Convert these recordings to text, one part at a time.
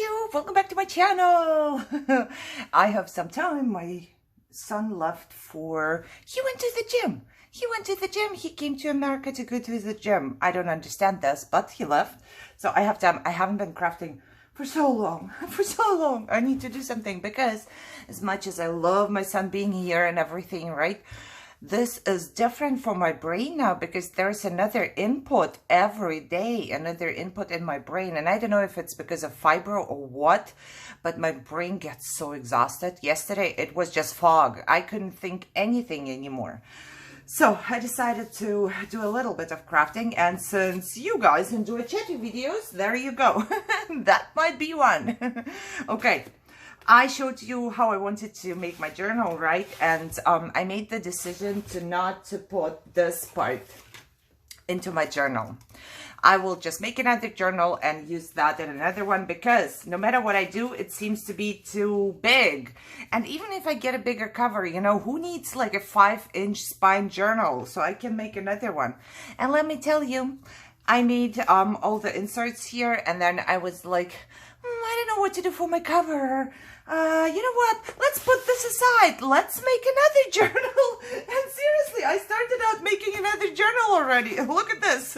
you, welcome back to my channel. I have some time. My son left he went to the gym. He came to America to go to the gym. I don't understand this, but he left. So I have time. I haven't been crafting for so long. I need to do something because as much as I love my son being here and everything, right? This is different for my brain now because there's another input every day, another input in my brain. And I don't know if it's because of fibro or what, but my brain gets so exhausted. Yesterday, it was just fog. I couldn't think anything anymore. So I decided to do a little bit of crafting. And since you guys enjoy chatting videos, there you go. That might be one. Okay. I showed you how I wanted to make my journal, right? And I made the decision not to put this part into my journal. I will just make another journal and use that in another one because no matter what I do, it seems to be too big. And even if I get a bigger cover, you know, who needs like a 5-inch spine journal? So I can make another one. And let me tell you, I made all the inserts here and then I was like, I don't know what to do for my cover. You know what? Let's put this aside. Let's make another journal. And seriously, I started out making another journal already. Look at this.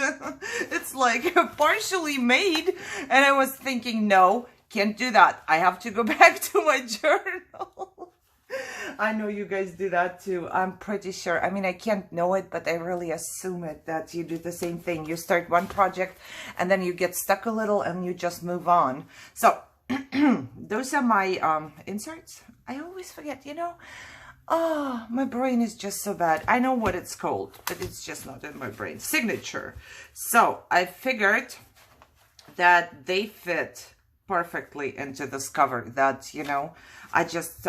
It's like partially made. And I was thinking, no, can't do that. I have to go back to my journal. I know you guys do that too. I'm pretty sure. I mean, I can't know it, but I really assume it that you do the same thing. You start one project and then you get stuck a little and you just move on. So those are my inserts. I always forget, you know. Oh, my brain is just so bad. I know what it's called, but it's just not in my brain. Signature. So I figured that they fit perfectly into this cover, that, you know, I just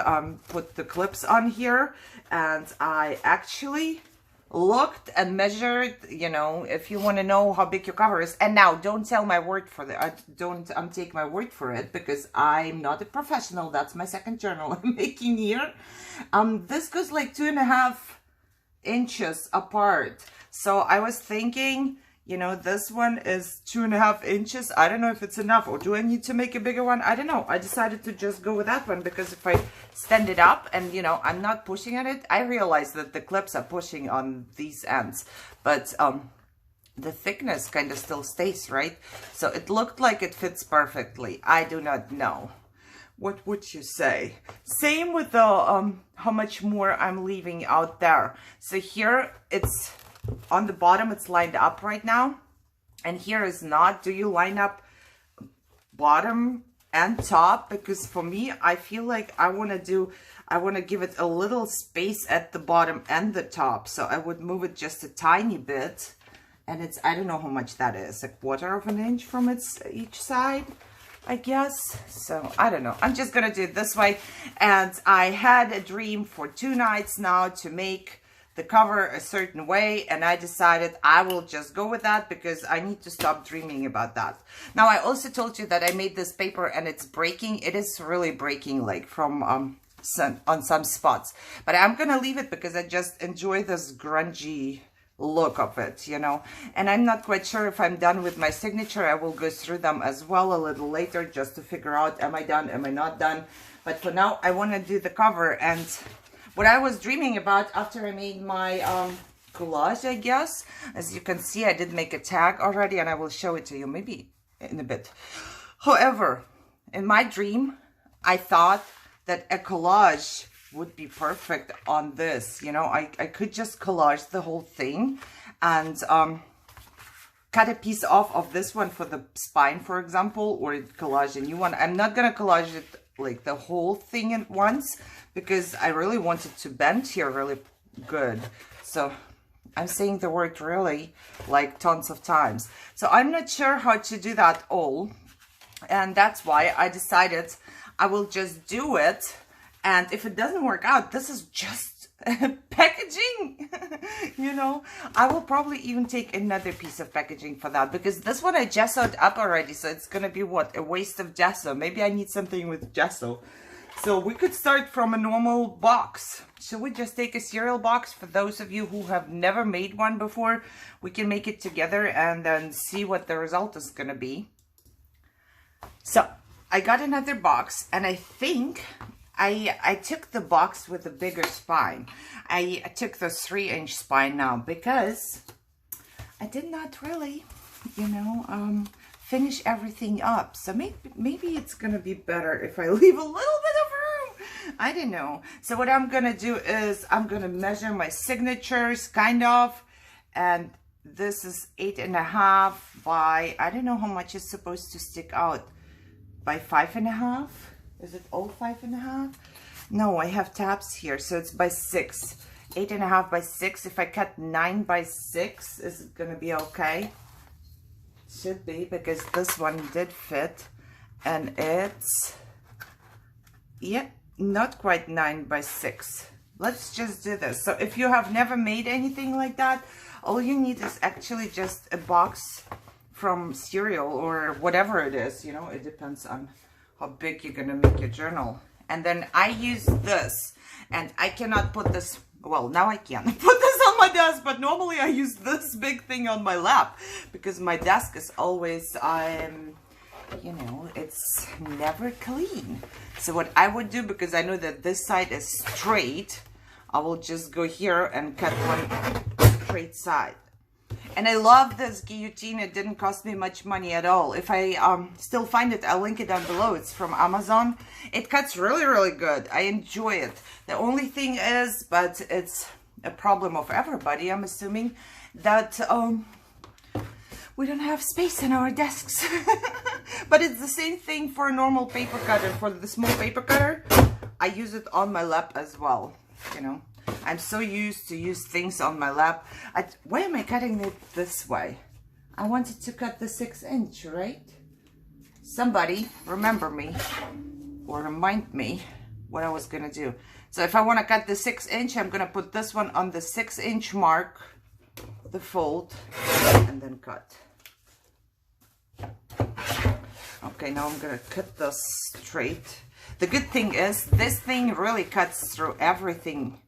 put the clips on here and I actually looked and measured, you know, if you want to know how big your cover is. And now don't tell my word for that. Don't take my word for it because I'm not a professional. That's my second journal I'm making here. This goes like 2.5 inches apart. So I was thinking, you know, this one is 2.5 inches. I don't know if it's enough, or do I need to make a bigger one? I don't know. I decided to just go with that one because if I stand it up and, you know, I'm not pushing at it, I realize that the clips are pushing on these ends, but the thickness kind of still stays, right? So it looked like it fits perfectly. I do not know. What would you say? Same with the how much more I'm leaving out there. So here it's on the bottom, it's lined up right now, and here is not. Do you line up bottom and top? Because for me, I feel like I want to give it a little space at the bottom and the top. So I would move it just a tiny bit, and it's, I don't know how much that is, 1/4 of an inch from each side, I guess. So I don't know. I'm just gonna do it this way. And I had a dream for 2 nights now to make the cover a certain way, and I decided I will just go with that because I need to stop dreaming about that. Now, I also told you that I made this paper and it's breaking. It is really breaking, like from on some spots, but I'm gonna leave it because I just enjoy this grungy look of it, you know. And I'm not quite sure if I'm done with my signature. I will go through them as well a little later just to figure out, am I done, am I not done? But for now, I want to do the cover. And what I was dreaming about after I made my collage, I guess, as you can see, I did make a tag already, and I will show it to you maybe in a bit. However, in my dream, I thought that a collage would be perfect on this. You know, I could just collage the whole thing and cut a piece off of this one for the spine, for example, or collage a new one. I'm not gonna collage it like the whole thing at once because I really wanted to bend here really good. So I'm saying the word really like tons of times. So I'm not sure how to do that all. And that's why I decided I will just do it. And if it doesn't work out, this is just packaging, you know. I will probably even take another piece of packaging for that because this one I gessoed up already. So it's going to be what? A waste of gesso. Maybe I need something with gesso. So we could start from a normal box. Should we just take a cereal box? For those of you who have never made one before, we can make it together and then see what the result is going to be. So I got another box, and I think I took the box with a bigger spine. I took the 3-inch spine now because I did not really, you know, finish everything up. So maybe it's gonna be better if I leave a little bit of room. I don't know. So what I'm gonna do is I'm gonna measure my signatures, kind of, and this is 8.5 by, I don't know how much is supposed to stick out, by 5.5. Is it all 5.5? No, I have tabs here, so it's by 6. 8.5 by 6. If I cut 9 by 6, is it gonna be okay? Should be, because this one did fit, and it's, yeah, not quite 9 by 6. Let's just do this. So if you have never made anything like that, all you need is actually just a box from cereal or whatever it is, you know, it depends on how big you're gonna make your journal. And then I use this, and I cannot put this, well, now I can put this on my desk, but normally I use this big thing on my lap because my desk is always, you know, it's never clean. So what I would do, because I know that this side is straight, I will just go here and cut one straight side. And I love this guillotine. It didn't cost me much money at all. If I still find it, I'll link it down below. It's from Amazon. It cuts really, really good. I enjoy it. The only thing is, but it's a problem of everybody, I'm assuming, that we don't have space in our desks. But it's the same thing for a normal paper cutter. For the small paper cutter, I use it on my lap as well, you know. I'm so used to use things on my lap. Why am I cutting it this way? I wanted to cut the 6-inch, right? Somebody remember me or remind me what I was gonna do. So if I want to cut the 6-inch, I'm gonna put this one on the 6-inch mark, the fold, and then cut. Okay, now I'm gonna cut this straight. The good thing is this thing really cuts through everything,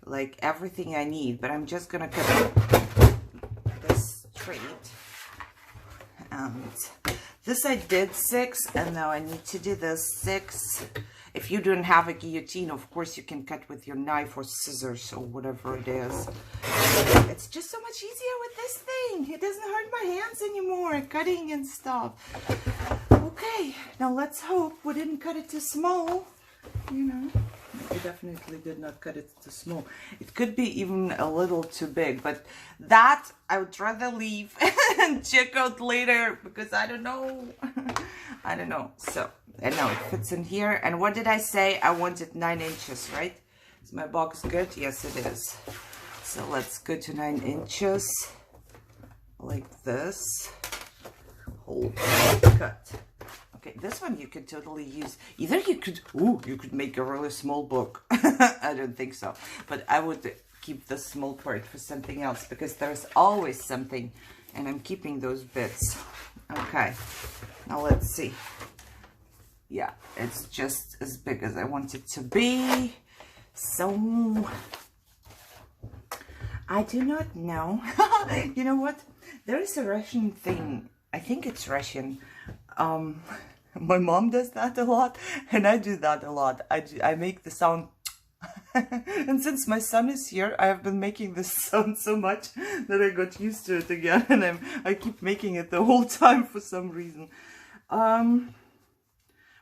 like everything I need, but I'm just gonna cut this straight. And this I did 6, and now I need to do this 6. If you don't have a guillotine, of course you can cut with your knife or scissors or whatever it is. It's just so much easier with this thing. It doesn't hurt my hands anymore, cutting and stuff. Okay, now let's hope we didn't cut it too small, you know. We definitely did not cut it too small. It could be even a little too big, but that I would rather leave and check out later, because I don't know. I don't know. So, and now it fits in here. And what did I say? I wanted 9 inches, right? Is my box good? Yes, it is. So let's go to 9 inches, like this. Hold, cut. Okay, this one you could totally use. Either you could, you could make a really small book. I don't think so. But I would keep the small part for something else, because there's always something, and I'm keeping those bits. Okay, now let's see. Yeah, it's just as big as I want it to be. So, I do not know. You know what? There is a Russian thing. I think it's Russian. My mom does that a lot, and I do that a lot. I make the sound, and since my son is here, I have been making this sound so much that I got used to it again, and I keep making it the whole time for some reason.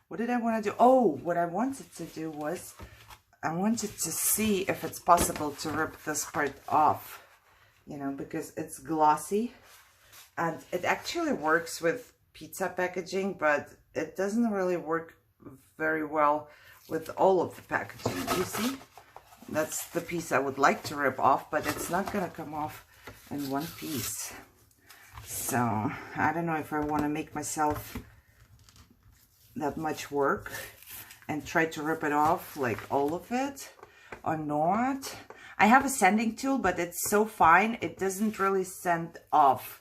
What did I want to do? Oh, what I wanted to do was, I wanted to see if it's possible to rip this part off, you know, because it's glossy, and it actually works with pizza packaging, but it doesn't really work very well with all of the packaging. You see, that's the piece I would like to rip off, but it's not gonna come off in one piece. So I don't know if I want to make myself that much work and try to rip it off, like all of it, or not. I have a sanding tool, but it's so fine, it doesn't really sand off.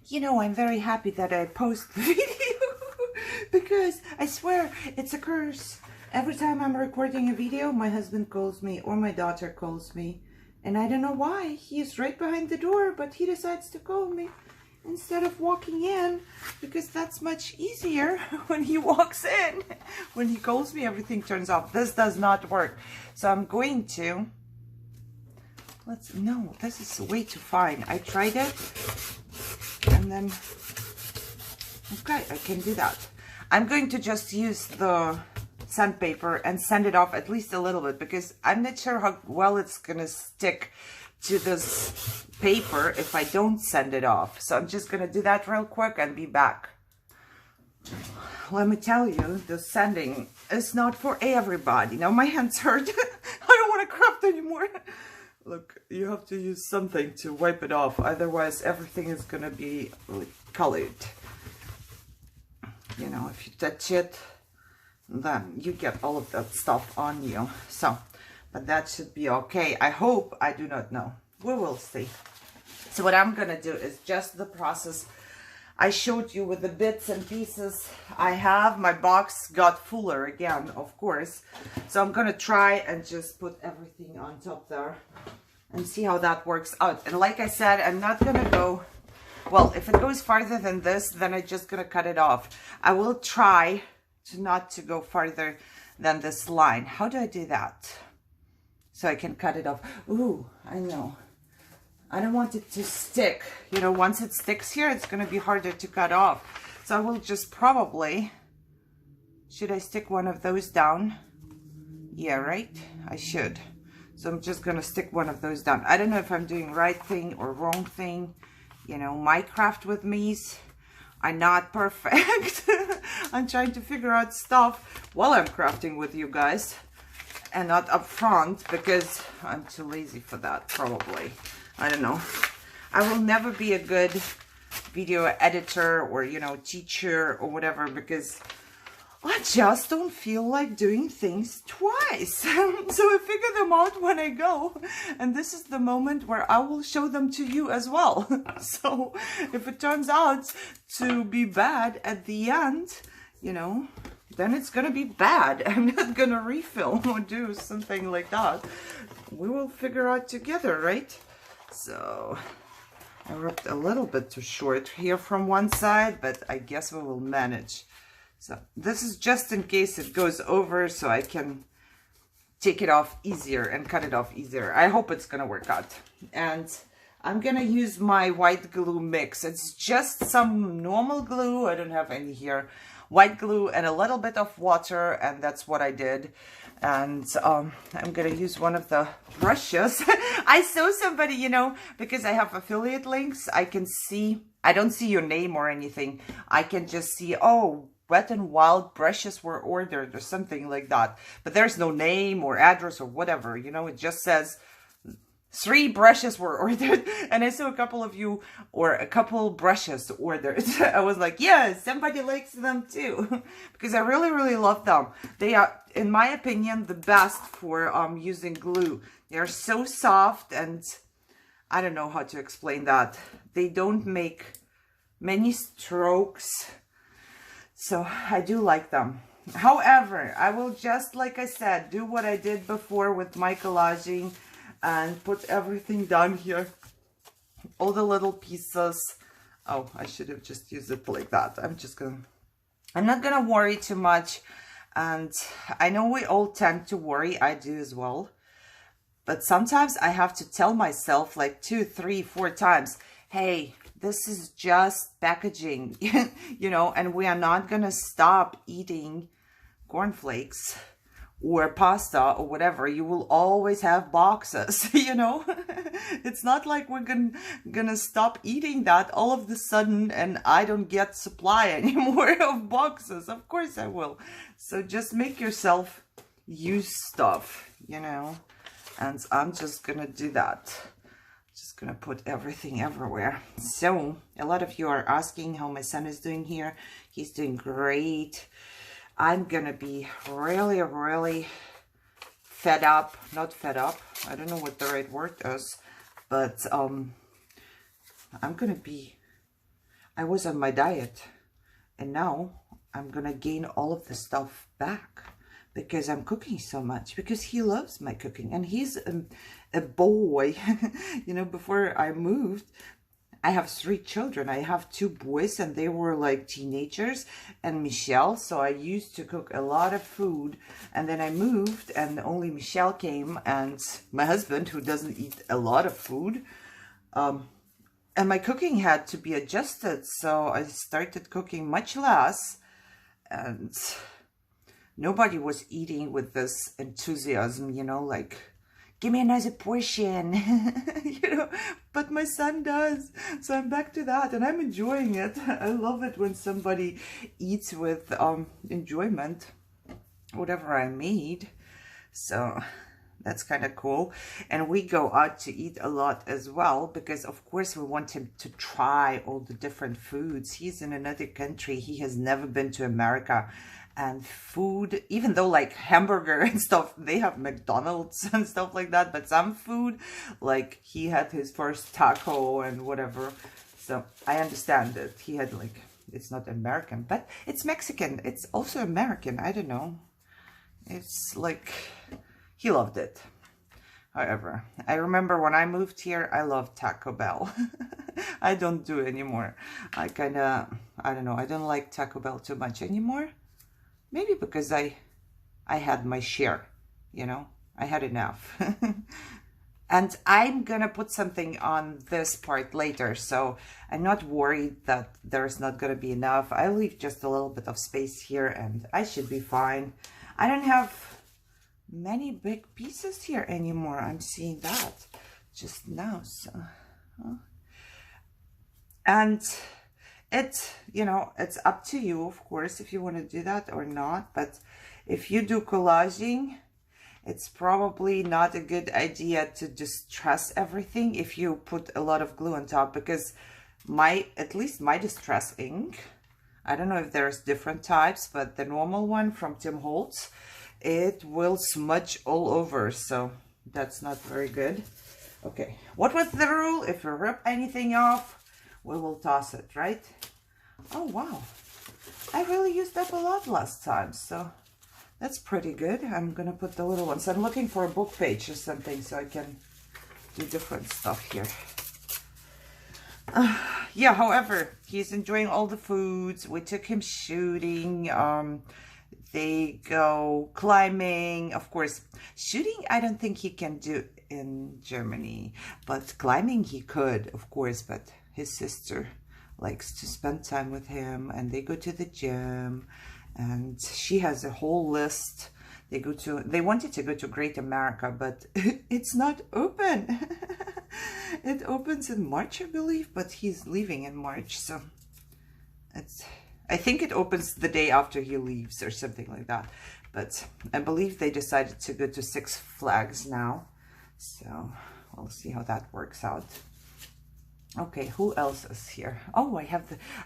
You know, I'm very happy that I post the video because I swear it's a curse. Every time I'm recording a video, my husband calls me or my daughter calls me, and I don't know why. He is right behind the door, but he decides to call me. instead of walking in, because that's much easier when he walks in. When he calls me, everything turns off. This does not work. So I'm going to, no, this is way too fine. I tried it and then, okay, I can do that. I'm going to just use the sandpaper and sand it off at least a little bit, because I'm not sure how well it's gonna stick to this paper if I don't sand it off. So I'm just gonna do that real quick and be back. Let me tell you, the sanding is not for everybody. Now my hands hurt. I don't want to craft anymore. Look, you have to use something to wipe it off, otherwise everything is gonna be colored. You know, if you touch it, then you get all of that stuff on you. So, but that should be okay. I hope. I do not know. We will see. So what I'm gonna do is just the process I showed you with the bits and pieces I have. My box got fuller again, of course. So I'm gonna try and just put everything on top there and see how that works out. And like I said, I'm not gonna go, well, if it goes farther than this, then I'm just gonna cut it off. I will try not to go farther than this line. How do I do that? So I can cut it off. Ooh, I know. I don't want it to stick. You know, once it sticks here, it's going to be harder to cut off. So I will just probably, should I stick one of those down? Yeah, right? I should. So I'm just going to stick one of those down. I don't know if I'm doing right thing or wrong thing. You know, my craft with me's are not perfect. I'm trying to figure out stuff while I'm crafting with you guys, and not up front, because I'm too lazy for that, probably. I don't know. I will never be a good video editor or, you know, teacher or whatever, because I just don't feel like doing things twice. So I figure them out when I go. And this is the moment where I will show them to you as well. So if it turns out to be bad at the end, you know, then it's going to be bad. I'm not going to refilm or do something like that. We will figure out together, right? So I ripped a little bit too short here from one side, but I guess we will manage. So this is just in case it goes over, so I can take it off easier and cut it off easier. I hope it's gonna work out. And I'm gonna use my white glue mix. It's just some normal glue. I don't have any here. White glue and a little bit of water, and that's what I did. And I'm gonna use one of the brushes. I saw somebody, you know, because I have affiliate links, I can see, I don't see your name or anything. I can just see, oh, Wet and Wild brushes were ordered or something like that. But there's no name or address or whatever, you know, it just says 3 brushes were ordered. And I saw a couple of you, or a couple brushes ordered. I was like, yes, somebody likes them too. Because I really, really love them. They are, in my opinion, the best for using glue. They are so soft, and I don't know how to explain that. They don't make many strokes. So I do like them. However, I will just, like I said, do what I did before with my collaging and put everything down here. All the little pieces. Oh, I should have just used it like that. I'm not gonna worry too much. And I know we all tend to worry. I do as well. But sometimes I have to tell myself like 2, 3, 4 times, hey, this is just packaging, you know, and we are not gonna stop eating cornflakes or pasta or whatever. You will always have boxes, you know. It's not like we're gonna stop eating that all of a sudden and I don't get supply anymore of boxes. Of course I will. So just make yourself use stuff, you know. And I'm just gonna do that. Just gonna put everything everywhere. So a lot of you are asking how my son is doing here. He's doing great. I'm gonna be really, really fed up. Not fed up. I don't know what the right word is, but I'm gonna be, I was on my diet, and now I'm gonna gain all of the stuff back because I'm cooking so much, because he loves my cooking, and he's a boy. You know, before I moved, I have 3 children. I have 2 boys and they were like teenagers and Michelle. So I used to cook a lot of food, and then I moved and only Michelle came and my husband, who doesn't eat a lot of food. And my cooking had to be adjusted. So I started cooking much less, and nobody was eating with this enthusiasm, you know, like, give me another portion, you know, but my son does. So I'm back to that and I'm enjoying it. I love it when somebody eats with enjoyment, whatever I made. So that's kind of cool. And we go out to eat a lot as well, because of course we want him to try all the different foods. He's in another country. He has never been to America. And food, even though like hamburger and stuff, they have McDonald's and stuff like that, but some food, like he had his first taco and whatever. So I understand that he had like, it's not American, but it's Mexican. It's also American. I don't know. It's like, he loved it. However, I remember when I moved here, I loved Taco Bell. I don't do it anymore. I don't know. I don't like Taco Bell too much anymore. Maybe because I had my share, you know, I had enough. And I'm gonna put something on this part later, so I'm not worried that there's not gonna be enough. I leave just a little bit of space here and I should be fine. I don't have many big pieces here anymore. I'm seeing that just now. So, and it's, you know, it's up to you, of course, if you want to do that or not. But if you do collaging, it's probably not a good idea to distress everything if you put a lot of glue on top, because at least my distress ink, I don't know if there's different types, but the normal one from Tim Holtz, it will smudge all over, so that's not very good. Okay, what was the rule? If you rip anything off, we will toss it, right? Oh, wow. I really used up a lot last time, so that's pretty good. I'm going to put the little ones. I'm looking for a book page or something so I can do different stuff here. Yeah, however, he's enjoying all the foods. We took him shooting. They go climbing. Of course, shooting, I don't think he can do in Germany. But climbing, he could, of course. But his sister likes to spend time with him. And they go to the gym. And she has a whole list. They wanted to go to Great America, but it's not open. It opens in March, I believe, but he's leaving in March, so I think it opens the day after he leaves or something like that. But I believe they decided to go to Six Flags now, so we'll see how that works out. Okay, who else is here? Oh,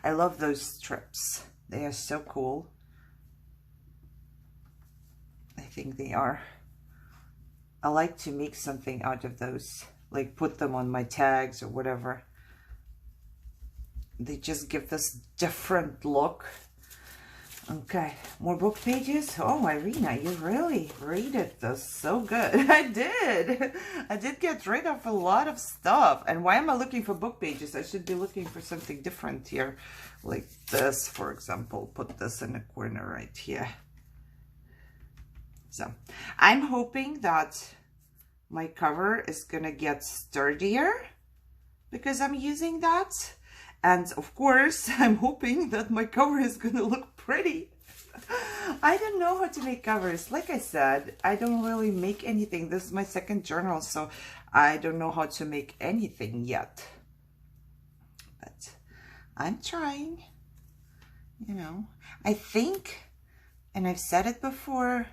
I love those strips. They are so cool. I think they are. I like to make something out of those, like put them on my tags or whatever. They just give this different look. Okay, more book pages. Oh, Irina, you really rated this so good. I did get rid of a lot of stuff. And why am I looking for book pages? I should be looking for something different here, like this, for example. Put this in the corner right here. So I'm hoping that my cover is gonna get sturdier because I'm using that. And of course, I'm hoping that my cover is gonna look pretty. I don't know how to make covers. Like I said, I don't really make anything. This is my second journal, so I don't know how to make anything yet. But I'm trying, you know. I think, and I've said it before,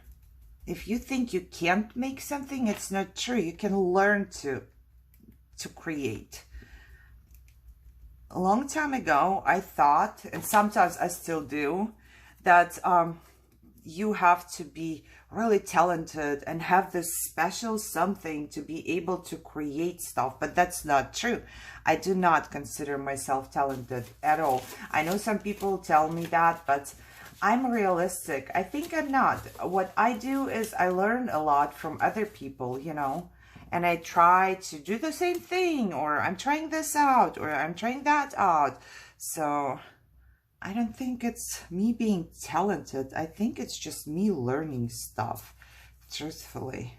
if you think you can't make something, it's not true. You can learn to create. A long time ago, I thought, and sometimes I still do, that you have to be really talented and have this special something to be able to create stuff, but that's not true. I do not consider myself talented at all. I know some people tell me that, but I'm realistic. I think I'm not. What I do is I learn a lot from other people, you know, and I try to do the same thing, or I'm trying this out, or I'm trying that out. So I don't think it's me being talented. I think it's just me learning stuff, truthfully.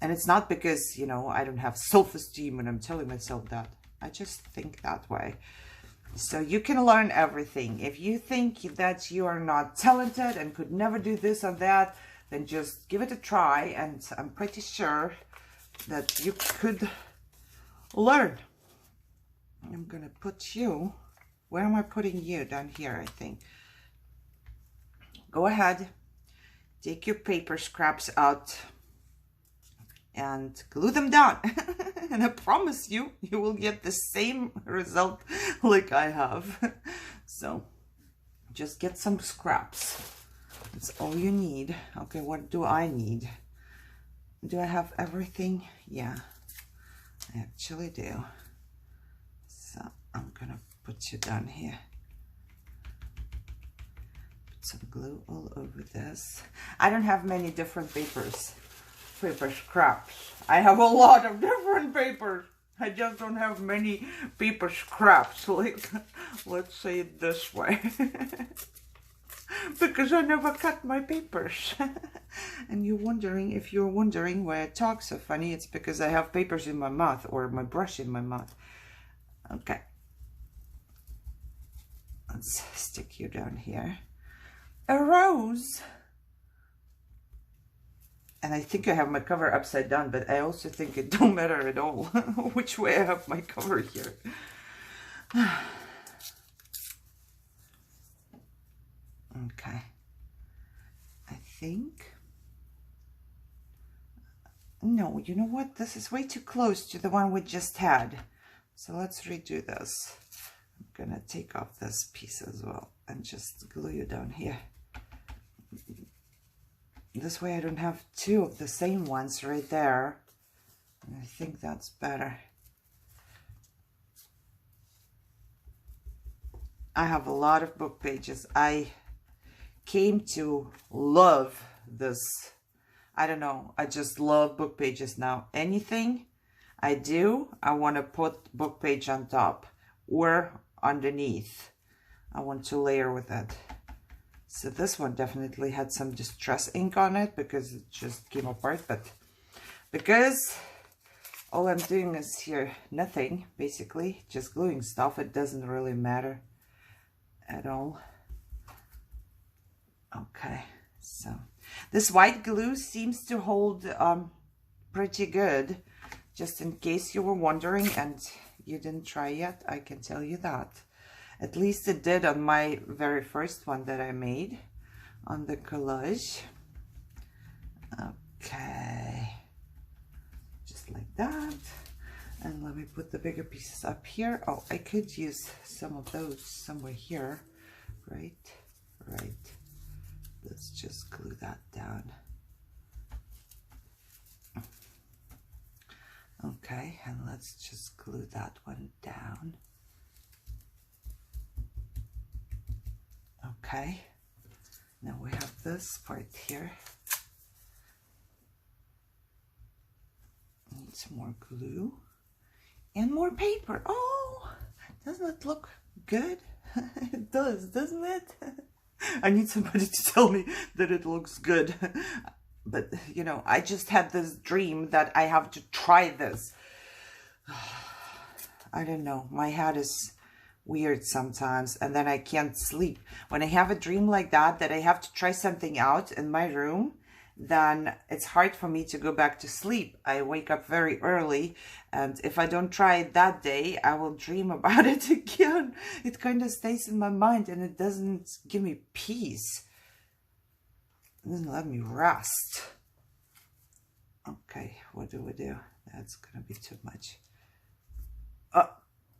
And it's not because, you know, I don't have self-esteem and I'm telling myself that. I just think that way. So you can learn everything. If you think that you are not talented and could never do this or that, then just give it a try. And I'm pretty sure that you could learn. I'm going to put you, where am I putting you? Down here, I think. Go ahead, take your paper scraps out and glue them down. And I promise you, you will get the same result like I have. So just get some scraps. That's all you need. Okay, what do I need? Do I have everything? Yeah, I actually do. So I'm gonna put you down here. Put some glue all over this. I don't have many different paper scraps. I have a lot of different papers. I just don't have many paper scraps. Like, let's say it this way. Because I never cut my papers. And you're wondering, if you're wondering why I talk so funny, it's because I have papers in my mouth, or my brush in my mouth. Okay. Let's stick you down here. A rose. And I think I have my cover upside down, but I also think it don't matter at all which way I have my cover here. Okay. I think... No, you know what? This is way too close to the one we just had. So let's redo this. I'm gonna take off this piece as well and just glue you down here. This way I don't have two of the same ones right there. And I think that's better. I have a lot of book pages. I came to love this. I don't know. I just love book pages now. Anything I do, I want to put book page on top or underneath. I want to layer with it. So this one definitely had some distress ink on it because it just came apart. But because all I'm doing is here nothing, basically, just gluing stuff, it doesn't really matter at all. Okay, so this white glue seems to hold pretty good. Just in case you were wondering and you didn't try yet, I can tell you that. At least it did on my very first one that I made on the collage. Okay, just like that. And let me put the bigger pieces up here. Oh, I could use some of those somewhere here. Right. Let's just glue that down. Okay, and let's just glue that one down. Okay, now we have this part here. Need some more glue and more paper. Oh, doesn't it look good? It does, doesn't it? I need somebody to tell me that it looks good. But, you know, I just had this dream that I have to try this. I don't know. My head is weird sometimes, and then I can't sleep. When I have a dream like that, that I have to try something out in my room, then it's hard for me to go back to sleep. I wake up very early, and if I don't try it that day, I will dream about it again. It kind of stays in my mind, and it doesn't give me peace. It doesn't let me rest. Okay, what do we do? That's gonna be too much. Oh,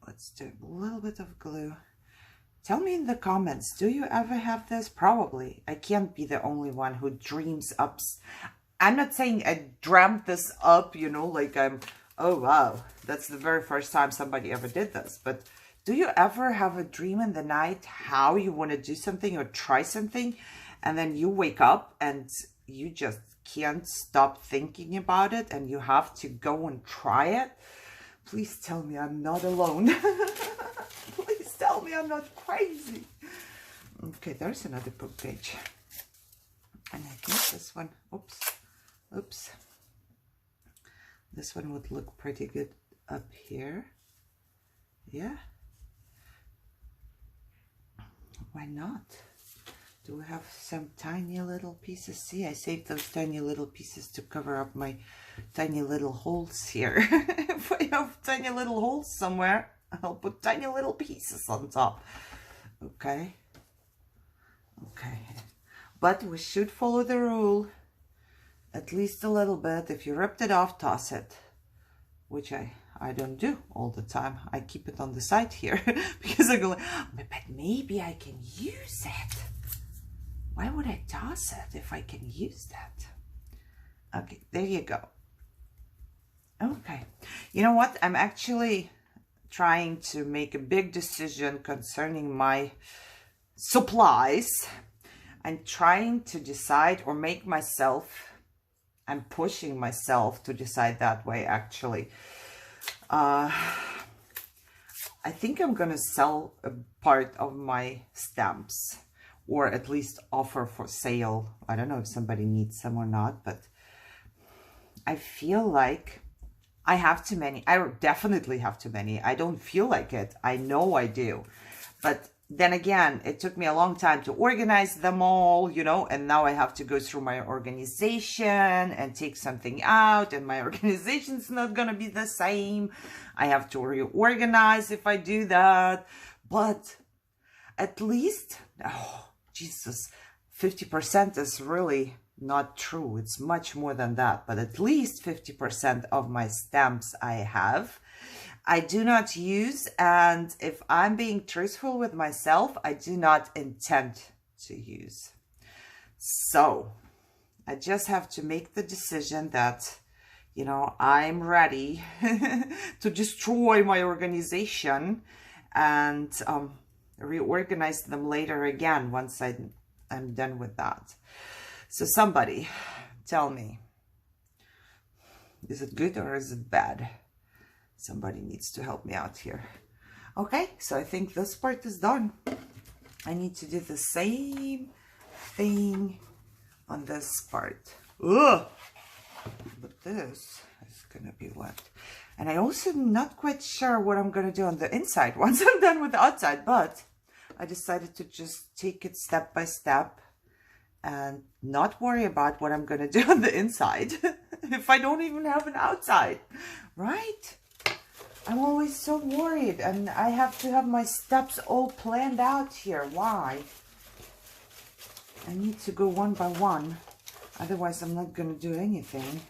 let's do a little bit of glue. Tell me in the comments, do you ever have this? Probably. I can't be the only one who dreams up. I'm not saying I dreamt this up, you know, like I'm, oh wow, that's the very first time somebody ever did this. But do you ever have a dream in the night how you want to do something or try something, and then you wake up and you just can't stop thinking about it and you have to go and try it, please tell me I'm not alone. Please tell me I'm not crazy. Okay, there's another book page. And I think this one, oops. This one would look pretty good up here. Yeah. Why not? Do we have some tiny little pieces? See, I saved those tiny little pieces to cover up my tiny little holes here. If I have tiny little holes somewhere, I'll put tiny little pieces on top. Okay. Okay. But we should follow the rule at least a little bit. If you ripped it off, toss it, which I don't do all the time. I keep it on the side here because I go, but maybe I can use it. Why would I toss it if I can use that? Okay, there you go. Okay, you know what? I'm actually trying to make a big decision concerning my supplies. I'm trying to decide or make myself, I'm pushing myself to decide that way actually. I think I'm gonna sell a part of my stamps, or at least offer for sale. I don't know if somebody needs some or not, but I feel like I have too many. I definitely have too many. I don't feel like it. I know I do. But then again, it took me a long time to organize them all, you know, and now I have to go through my organization and take something out, and my organization's not going to be the same. I have to reorganize if I do that. But at least, oh, Jesus, 50% is really not true. It's much more than that, but at least 50% of my stamps I have. I do not use, and if I'm being truthful with myself, I do not intend to use. So I just have to make the decision that, you know, I'm ready to destroy my organization and reorganize them later again once I'm done with that. So somebody tell me, is it good or is it bad? Somebody needs to help me out here. Okay, so I think this part is done. I need to do the same thing on this part. Ugh! But this is gonna be wet. And I also not quite sure what I'm gonna do on the inside once I'm done with the outside, but I decided to just take it step by step and not worry about what I'm gonna do on the inside if I don't even have an outside, right? I'm always so worried, and I have to have my steps all planned out here. Why? I need to go one by one, otherwise I'm not going to do anything.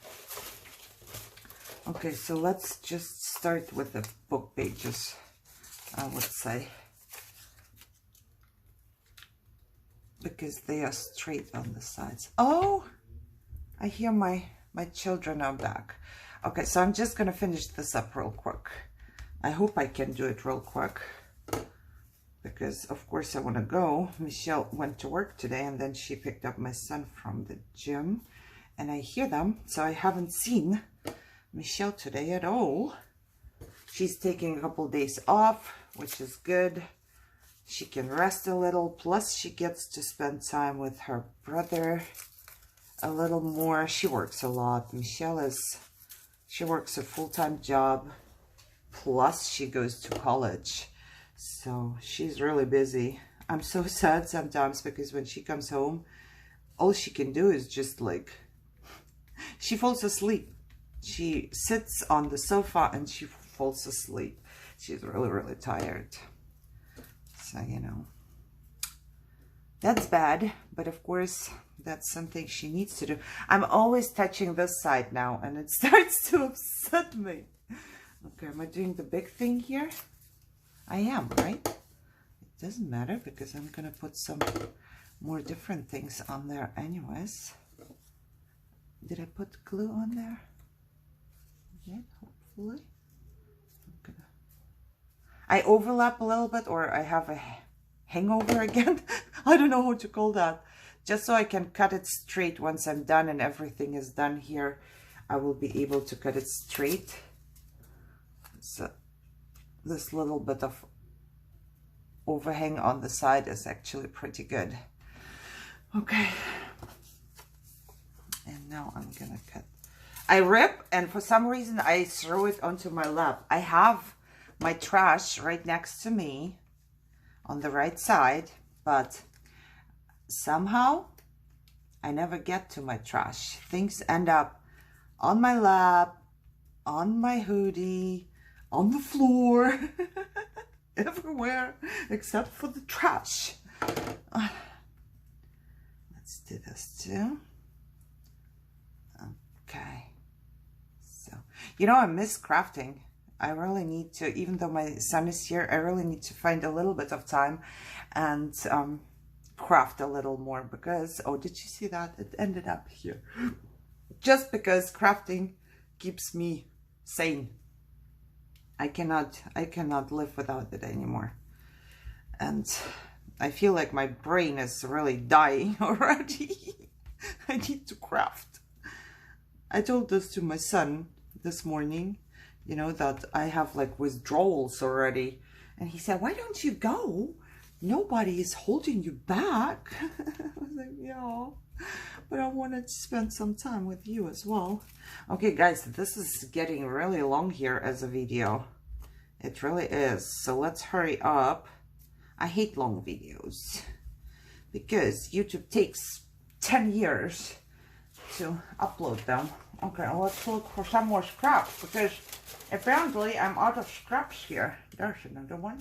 Okay, so let's just start with the book pages, I would say, because they are straight on the sides. Oh, I hear my children are back. Okay, so I'm just going to finish this up real quick. I hope I can do it real quick, because of course I want to go. Michelle went to work today, and then she picked up my son from the gym, and I hear them, so I haven't seen Michelle today at all. She's taking a couple days off, which is good. She can rest a little, plus she gets to spend time with her brother a little more. She works a lot. Michelle she works a full-time job, plus she goes to college. So she's really busy. I'm so sad sometimes, because when she comes home, all she can do is just like, she falls asleep. She sits on the sofa and she falls asleep. She's really, really tired. So, you know, that's bad, but of course, that's something she needs to do. I'm always touching this side now, and it starts to upset me. Okay, am I doing the big thing here? I am, right? It doesn't matter, because I'm going to put some more different things on there anyways. Did I put glue on there? Yeah, hopefully. I overlap a little bit, or I have a hangover again. I don't know how to call that. just so I can cut it straight once I'm done and everything is done here. I will be able to cut it straight. So this little bit of overhang on the side is actually pretty good. Okay. And now I'm gonna cut. I rip, and for some reason I throw it onto my lap. I have my trash right next to me on the right side, but somehow I never get to my trash. Things end up on my lap, on my hoodie, on the floor, everywhere except for the trash. Let's do this too. Okay. So, you know, I miss crafting. I really need to, even though my son is here, I really need to find a little bit of time and craft a little more because, oh, did you see that? It ended up here. Just because crafting keeps me sane. I cannot live without it anymore. And I feel like my brain is really dying already. I need to craft. I told this to my son this morning, you know, that I have like withdrawals already. And he said, why don't you go? Nobody is holding you back. I was like, yeah, but I wanted to spend some time with you as well. Okay, guys, this is getting really long here as a video. It really is. So let's hurry up. I hate long videos because YouTube takes 10 years to upload them. Okay, let's look for some more scraps because apparently I'm out of scraps here. There's another one.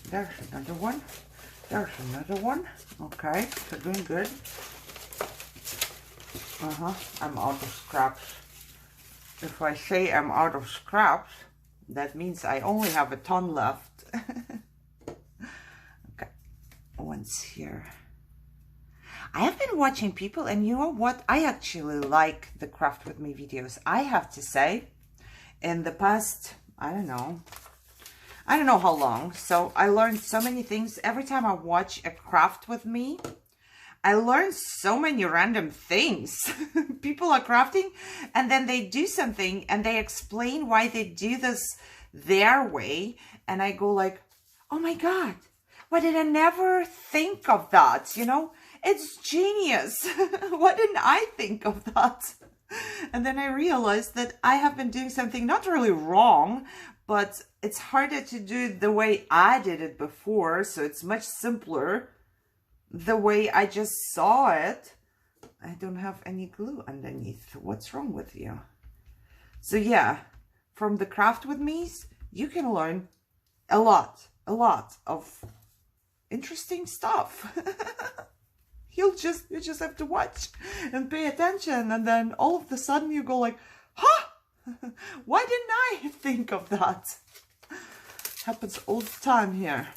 There's another one. There's another one. Okay, so doing good. I'm out of scraps. If I say I'm out of scraps, that means I only have a ton left. Okay, one's here. I have been watching people, and you know what? I actually like the Craft With Me videos. I have to say, in the past, I don't know how long. So I learned so many things. Every time I watch a Craft With Me, I learn so many random things. People are crafting, and then they do something, and they explain why they do this their way. And I go like, oh my God, why did I never think of that? You know? It's genius. Why didn't I think of that? And then I realized that I have been doing something not really wrong, but it's harder to do the way I did it before. So it's much simpler the way I just saw it. I don't have any glue underneath. What's wrong with you? So yeah, from the Craft With Me's, you can learn a lot of interesting stuff. You just have to watch and pay attention, and then all of a sudden you go like, huh? Why didn't I think of that? Happens all the time here.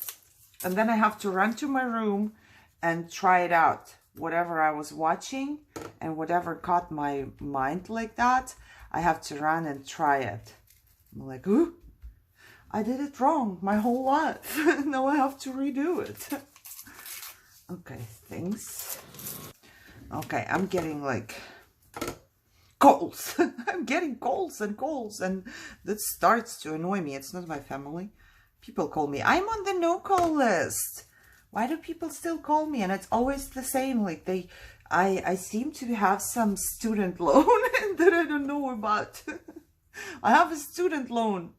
And then I have to run to my room and try it out. Whatever I was watching and whatever caught my mind like that, I have to run and try it. I'm like, ooh, I did it wrong my whole life. Now I have to redo it. Okay, things. Okay, I'm getting like calls. I'm getting calls, and this starts to annoy me. It's not my family. People call me. I'm on the no-call list. Why do people still call me? And it's always the same. Like I seem to have some student loan that I don't know about. I have a student loan.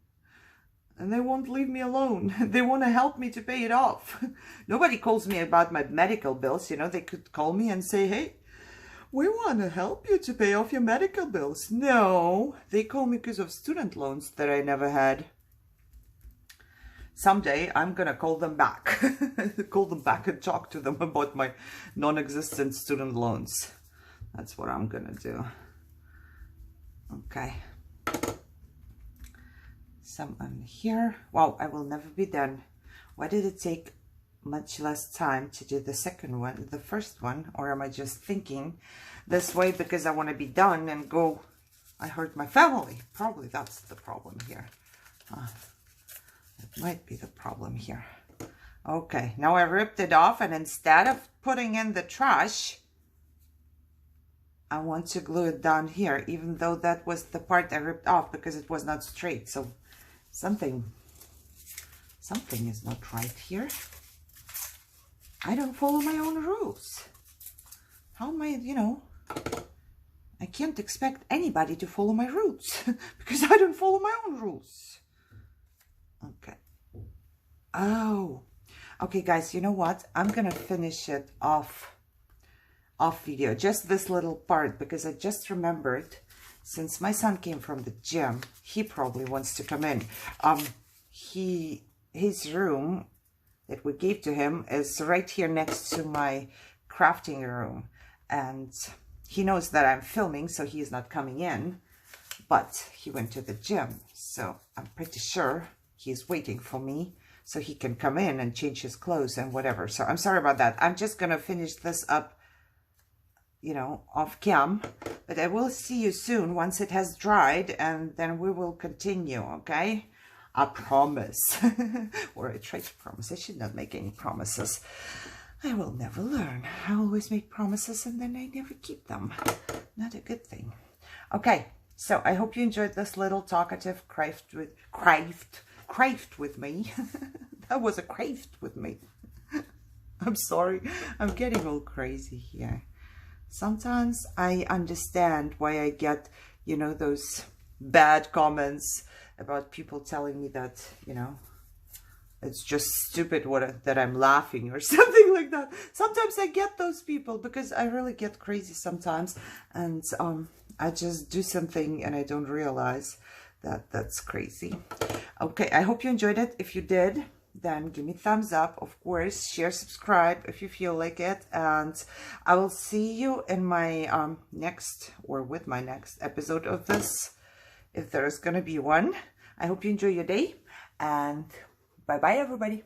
And they won't leave me alone. They want to help me to pay it off. Nobody calls me about my medical bills. You know, they could call me and say, hey, we want to help you to pay off your medical bills. No, they call me because of student loans that I never had. Someday I'm going to call them back. Call them back and talk to them about my non-existent student loans. That's what I'm going to do. Okay. Some on here. Wow, I will never be done. Why did it take much less time to do the second one, the first one? Or am I just thinking this way because I want to be done and go, I hurt my family? Probably that's the problem here. That might be the problem here. Okay, now I ripped it off, and instead of putting in the trash, I want to glue it down here, even though that was the part I ripped off because it was not straight. So something is not right here. I don't follow my own rules. How am I, I can't expect anybody to follow my rules because I don't follow my own rules. Okay. Oh, okay, guys, you know what? I'm gonna finish it off video, just this little part, because I just remembered, since my son came from the gym, he probably wants to come in. His room that we gave to him is right here next to my crafting room, and he knows that I'm filming, so he's not coming in, but he went to the gym, so I'm pretty sure he's waiting for me so he can come in and change his clothes and whatever. So I'm sorry about that. I'm just gonna finish this up, off cam, but I will see you soon once it has dried, and then we will continue, okay? I promise. Or I try to promise. I should not make any promises. I will never learn. I always make promises and then I never keep them. Not a good thing. Okay, so I hope you enjoyed this little talkative craft with me. That was a craft with me. I'm sorry. I'm getting all crazy here. Sometimes I understand why I get, those bad comments about people telling me that, it's just stupid that I'm laughing or something like that. Sometimes I get those people because I really get crazy sometimes, and I just do something and I don't realize that that's crazy. Okay, I hope you enjoyed it. If you did, then give me a thumbs up. Of course, share, subscribe if you feel like it, and I will see you in my next episode of this, if there's gonna be one. I hope you enjoy your day, and bye bye everybody.